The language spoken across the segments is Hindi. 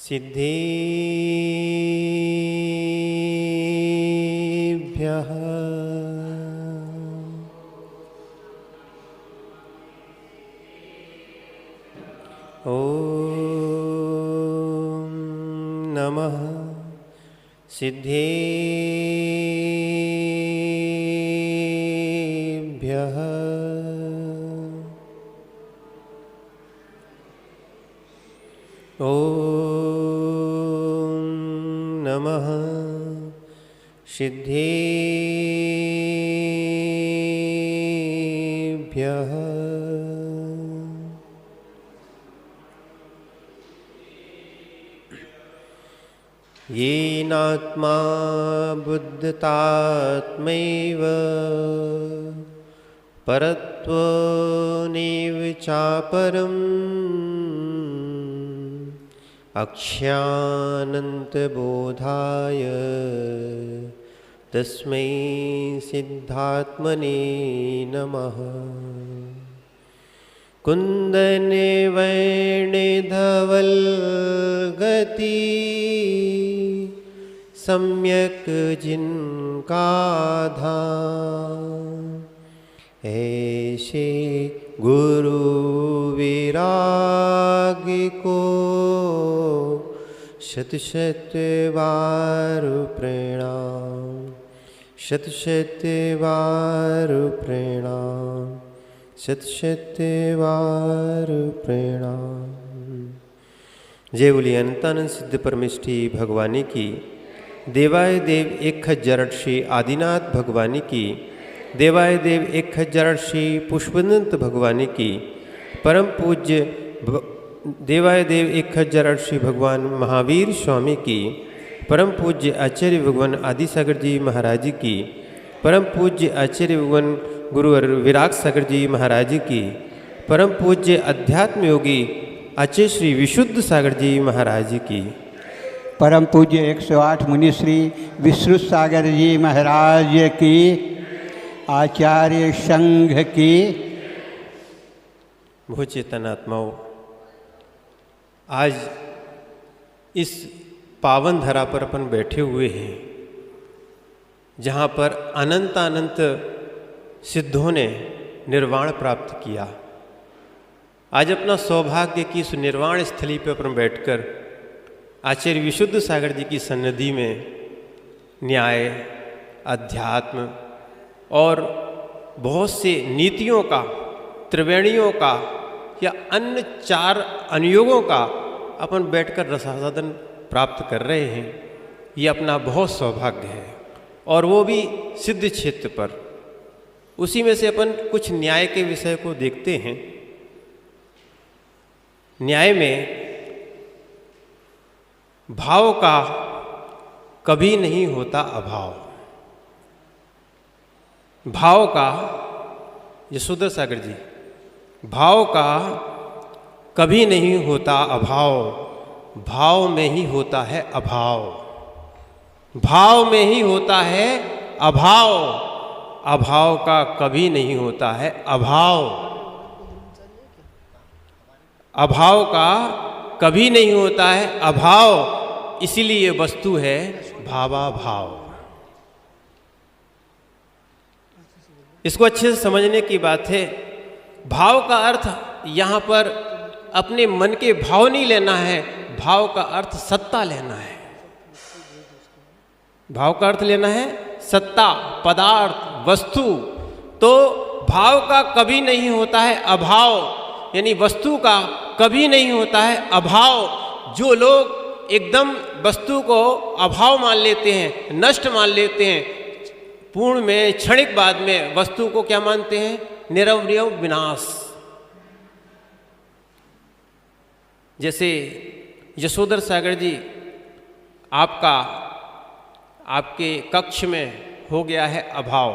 सिद्धेभ्यः ॐ नमः सिद्धेभ्यः ॐ नमः सिद्धेभ्यः येनात्मा बुद्धतात्मैव परत्वनेव चापरम् अक्ष्यानन्तबोधाय तस्मै सिद्धात्मने नमः। कुन्दने वैणधवल्गति सम्यक् जिनका ऐसे गुरु विराग को शत शत बार प्रणाम, शत शत बार प्रणाम, शत शत बार प्रणाम। जय बोलिए अनंतानंद सिद्ध परमेष्ठी भगवानी की, देवाय देव 1000 श्री आदिनाथ भगवानी की, देवाय देव 1000 श्री पुष्पदंत भगवानी की, परम पूज्य देवाय देव 1000 श्री भगवान महावीर स्वामी की, परम पूज्य आचार्य भगवान आदिसागर जी महाराज की, परम पूज्य आचार्य भगवान गुरुवर विराग सागर जी महाराज की, परम पूज्य अध्यात्म योगी आचार्य श्री विशुद्ध सागर जी महाराज की, परम पूज्य 108 मुनिश्री विश्रुत सागर जी महाराज की, आचार्य संघ की। भूचेतन आत्माओं, आज इस पावन धरा पर अपन बैठे हुए हैं जहाँ पर अनंत अनंत सिद्धों ने निर्वाण प्राप्त किया। आज अपना सौभाग्य की इस निर्वाण स्थली पर अपन बैठकर आचार्य विशुद्ध सागर जी की सन्निधि में न्याय, अध्यात्म और बहुत से नीतियों का, त्रिवेणियों का या अन्य 4 अनुयोगों का अपन बैठकर रसास्वादन प्राप्त कर रहे हैं। ये अपना बहुत सौभाग्य है और वो भी सिद्ध क्षेत्र पर। उसी में से अपन कुछ न्याय के विषय को देखते हैं। न्याय में भाव का कभी नहीं होता अभाव। भाव का, यशोधर सागर जी, भाव का कभी नहीं होता अभाव, भाव में ही होता है अभाव, भाव में ही होता है अभाव, अभाव का कभी नहीं होता है अभाव, अभाव का कभी नहीं होता है अभाव, इसीलिए वस्तु है भावा भाव। इसको अच्छे से समझने की बात है। भाव का अर्थ यहाँ पर अपने मन के भाव नहीं लेना है, भाव का अर्थ सत्ता लेना है। भाव का अर्थ लेना है सत्ता, पदार्थ, वस्तु। तो भाव का कभी नहीं होता है अभाव, यानी वस्तु का कभी नहीं होता है अभाव। जो लोग एकदम वस्तु को अभाव मान लेते हैं, नष्ट मान लेते हैं, पूर्ण में क्षणिक बाद में वस्तु को क्या मानते हैं? निरवय विनाश। जैसे यशोधर सागर जी, आपके कक्ष में हो गया है अभाव,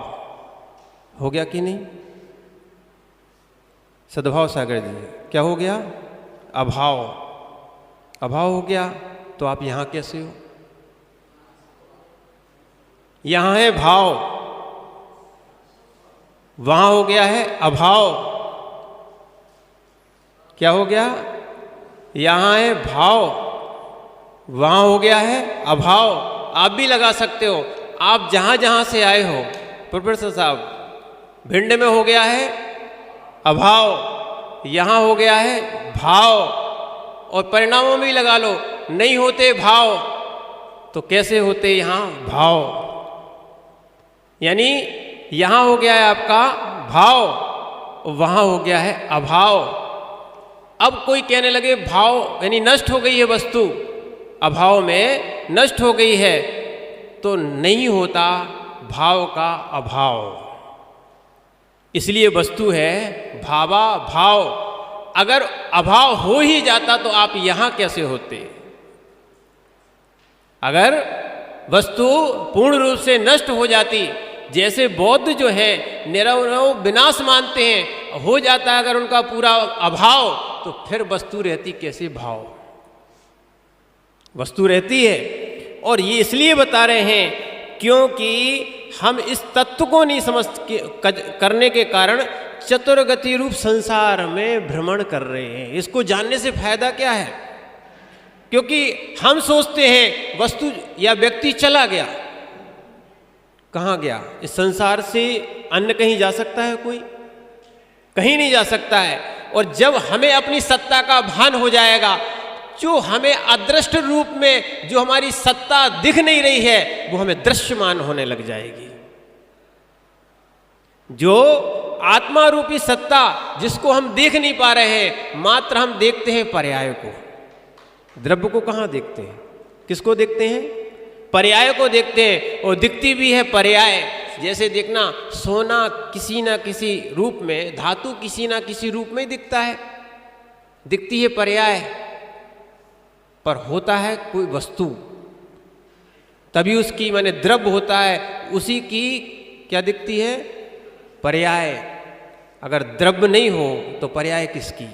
हो गया कि नहीं? सद्भाव सागर जी, क्या हो गया? अभाव, अभाव हो गया। तो आप यहाँ कैसे हो? यहाँ है भाव, वहाँ हो गया है अभाव। क्या हो गया? यहाँ है भाव, वहाँ हो गया है अभाव। आप भी लगा सकते हो, आप जहाँ जहाँ से आए हो। प्रोफेसर साहब, भिंड में हो गया है अभाव, यहाँ हो गया है भाव, और परिणामों में भी लगा लो, नहीं होते भाव तो कैसे होते यहाँ भाव। यानी यहाँ हो गया है आपका भाव, वहाँ हो गया है अभाव। अब कोई कहने लगे भाव यानी नष्ट हो गई है वस्तु, अभाव में नष्ट हो गई है, तो नहीं होता भाव का अभाव। इसलिए वस्तु है भावा भाव। अगर अभाव हो ही जाता तो आप यहाँ कैसे होते? अगर वस्तु पूर्ण रूप से नष्ट हो जाती, जैसे बौद्ध जो है निरवरव विनाश मानते हैं, हो जाता है अगर उनका पूरा अभाव, तो फिर वस्तु रहती कैसे भाव? वस्तु रहती है। और ये इसलिए बता रहे हैं क्योंकि हम इस तत्व को नहीं समझ करने के कारण चतुर्गति रूप संसार में भ्रमण कर रहे हैं। इसको जानने से फायदा क्या है? क्योंकि हम सोचते हैं वस्तु या व्यक्ति चला गया, कहाँ गया? इस संसार से अन्य कहीं जा सकता है कोई? कहीं नहीं जा सकता है। और जब हमें अपनी सत्ता का भान हो जाएगा, जो हमें अदृष्ट रूप में जो हमारी सत्ता दिख नहीं रही है, वो हमें दृश्यमान होने लग जाएगी। जो आत्मा रूपी सत्ता जिसको हम देख नहीं पा रहे हैं, मात्र हम देखते हैं पर्याय को। द्रव्य को कहाँ देखते हैं? किसको देखते हैं? पर्याय को देखते हैं। और दिखती भी है पर्याय। जैसे देखना, सोना किसी ना किसी रूप में, धातु किसी ना किसी रूप में दिखता है, दिखती है पर्याय, पर होता है कोई वस्तु, तभी उसकी माने द्रव्य होता है, उसी की क्या दिखती है? पर्याय। अगर द्रव्य नहीं हो तो पर्याय किसकी?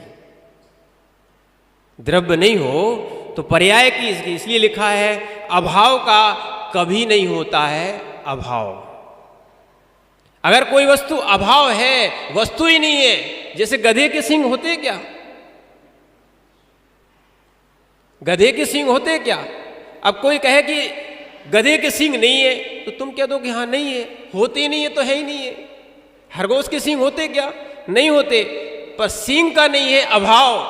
द्रव्य नहीं हो तो पर्याय की इसकी। इसलिए लिखा है अभाव का कभी नहीं होता है अभाव। अगर कोई वस्तु अभाव है, वस्तु ही नहीं है, जैसे गधे के सींग होते क्या? गधे के सींग होते क्या? अब कोई कहे कि गधे के सींग नहीं है, तो तुम कह दो कि हाँ नहीं है, होते ही नहीं है तो है ही नहीं है। खरगोश के सींग होते क्या? नहीं होते। पर सींग का नहीं है अभाव।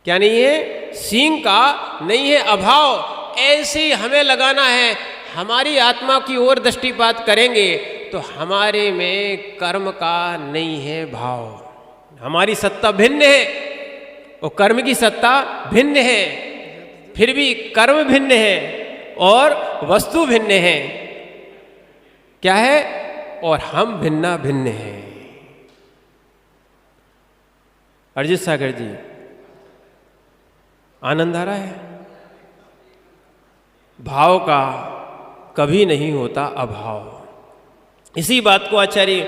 क्या नहीं है? सींग का नहीं है अभाव। ऐसे ही हमें लगाना है, हमारी आत्मा की ओर दृष्टिपात करेंगे तो हमारे में कर्म का नहीं है भाव। हमारी सत्ता भिन्न है और कर्म की सत्ता भिन्न है, फिर भी कर्म भिन्न है और वस्तु भिन्न है। क्या है? और हम भिन्ना भिन्न हैं। अरिजीत सागर जी, आनंद आ रहा है? भाव का कभी नहीं होता अभाव। इसी बात को आचार्य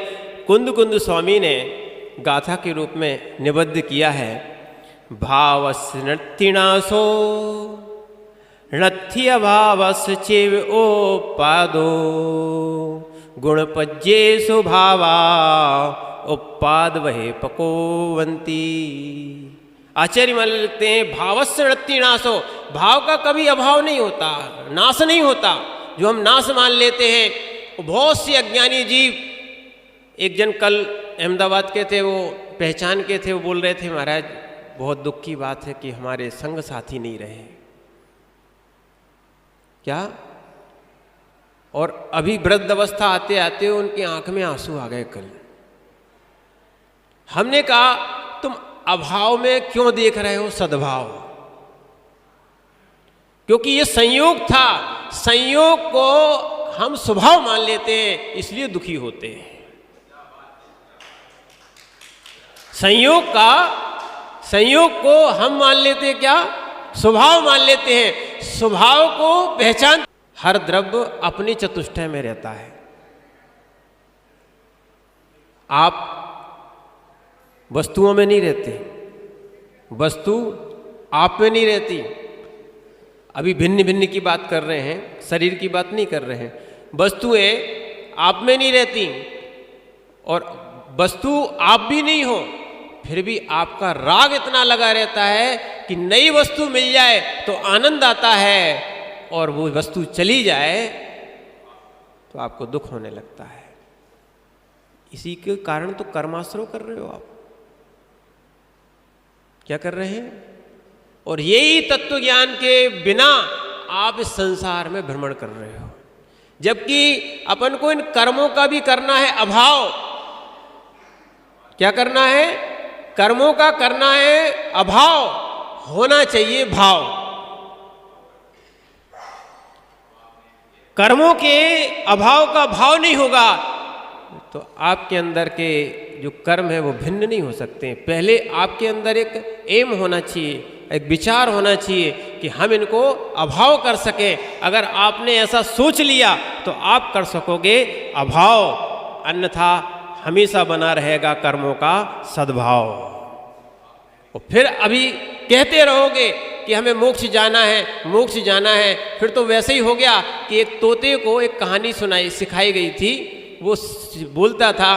कुंद कुंद स्वामी ने गाथा के रूप में निबद्ध किया है। भावस् नृत्तिनाशो नथि अभावस् चेव ओपादो गुणपज्येषु भावा उपाद वहे पकोवंती। आचार्य मान लिखते हैं भावस्य नृत्तिनाशो, भाव का कभी अभाव नहीं होता, नाश नहीं होता। जो हम नाश मान लेते हैं, वो बहुत से अज्ञानी जीव। एक जन कल अहमदाबाद के थे, वो पहचान के थे, वो बोल रहे थे महाराज बहुत दुख की बात है कि हमारे संग साथी नहीं रहे। क्या? और अभी वृद्ध अवस्था आते आते उनकी आंख में आंसू आ गए कल। हमने कहा तुम अभाव में क्यों देख रहे हो सद्भाव? क्योंकि ये संयोग था, संयोग को हम स्वभाव मान लेते हैं, इसलिए दुखी होते हैं। संयोग को हम मान लेते हैं क्या? स्वभाव मान लेते हैं। स्वभाव को पहचान। हर द्रव्य अपनी चतुष्टय में रहता है। आप वस्तुओं में नहीं रहते, वस्तु आप में नहीं रहती। अभी भिन्न भिन्न की बात कर रहे हैं, शरीर की बात नहीं कर रहे हैं। वस्तुएं आप में नहीं रहती और वस्तु आप भी नहीं हो, फिर भी आपका राग इतना लगा रहता है कि नई वस्तु मिल जाए तो आनंद आता है, और वो वस्तु चली जाए तो आपको दुख होने लगता है। इसी के कारण तो कर्माश्रय कर रहे हो आप। क्या कर रहे हैं? और यही तत्व ज्ञान के बिना आप इस संसार में भ्रमण कर रहे हो, जबकि अपन को इन कर्मों का भी करना है अभाव। क्या करना है? कर्मों का करना है अभाव, होना चाहिए भाव। कर्मों के अभाव का भाव नहीं होगा तो आपके अंदर के जो कर्म है वो भिन्न नहीं हो सकते। पहले आपके अंदर एक एम होना चाहिए, एक विचार होना चाहिए कि हम इनको अभाव कर सकें। अगर आपने ऐसा सोच लिया तो आप कर सकोगे अभाव, अन्यथा हमेशा बना रहेगा कर्मों का सद्भाव। और फिर अभी कहते रहोगे कि हमें मोक्ष जाना है, मोक्ष जाना है। फिर तो वैसे ही हो गया कि एक तोते को एक कहानी सिखाई गई थी। वो बोलता था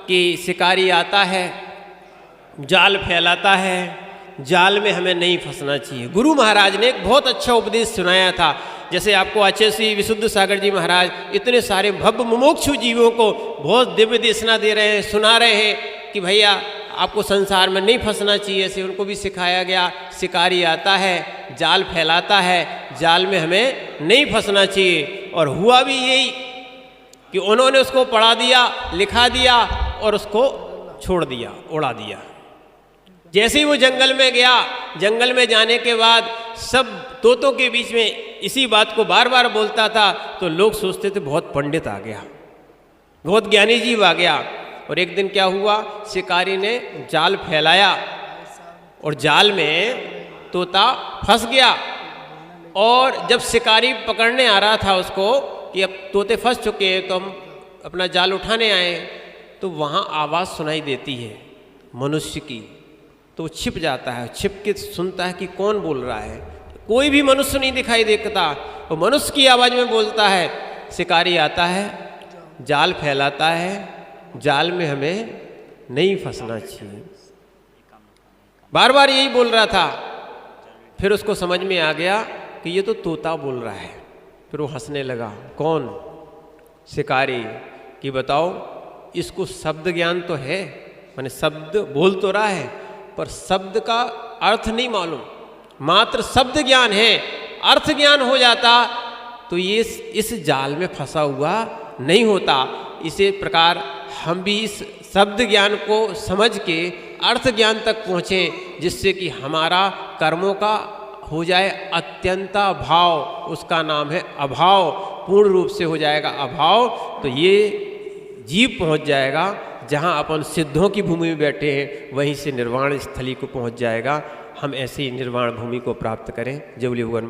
कि शिकारी आता है, जाल फैलाता है, जाल में हमें नहीं फंसना चाहिए। गुरु महाराज ने एक बहुत अच्छा उपदेश सुनाया था। जैसे आपको आचार्य श्री विशुद्ध सागर जी महाराज इतने सारे भव्य मुमुक्षु जीवों को बहुत दिव्य देशना दे रहे हैं, सुना रहे हैं कि भैया आपको संसार में नहीं फंसना चाहिए। ऐसे उनको भी सिखाया गया। शिकारी आता है, जाल फैलाता है, जाल में हमें नहीं फंसना चाहिए। और हुआ भी यही कि उन्होंने उसको पढ़ा दिया, लिखा दिया और उसको छोड़ दिया, उड़ा दिया। जैसे ही वो जंगल में गया, जंगल में जाने के बाद सब तोतों के बीच में इसी बात को बार बार बोलता था, तो लोग सोचते थे बहुत पंडित आ गया, बहुत ज्ञानी जीव आ गया। और एक दिन क्या हुआ, शिकारी ने जाल फैलाया और जाल में तोता फंस गया। और जब शिकारी पकड़ने आ रहा था उसको कि अब तोते फंस चुके हैं तो हम अपना जाल उठाने आए, तो वहाँ आवाज़ सुनाई देती है मनुष्य की। तो वो छिप जाता है, छिप के सुनता है कि कौन बोल रहा है। कोई भी मनुष्य नहीं दिखाई देता, वो मनुष्य की आवाज़ में बोलता है। शिकारी आता है, जाल फैलाता है, जाल में हमें नहीं फंसना चाहिए, बार बार यही बोल रहा था। फिर उसको समझ में आ गया कि ये तो तोता बोल रहा है। फिर वो हंसने लगा। कौन? शिकारी। कि बताओ, इसको शब्द ज्ञान तो है, माने शब्द बोल तो रहा है, पर शब्द का अर्थ नहीं मालूम। मात्र शब्द ज्ञान है, अर्थ ज्ञान हो जाता तो ये इस जाल में फंसा हुआ नहीं होता। इसी प्रकार हम भी इस शब्द ज्ञान को समझ के अर्थ ज्ञान तक पहुँचें, जिससे कि हमारा कर्मों का हो जाए अत्यंता भाव। उसका नाम है अभाव। पूर्ण रूप से हो जाएगा अभाव, तो ये जीव पहुँच जाएगा जहाँ अपन सिद्धों की भूमि में बैठे हैं, वहीं से निर्वाण स्थली को पहुँच जाएगा। हम ऐसी निर्वाण भूमि को प्राप्त करें। जय बोले भगवान।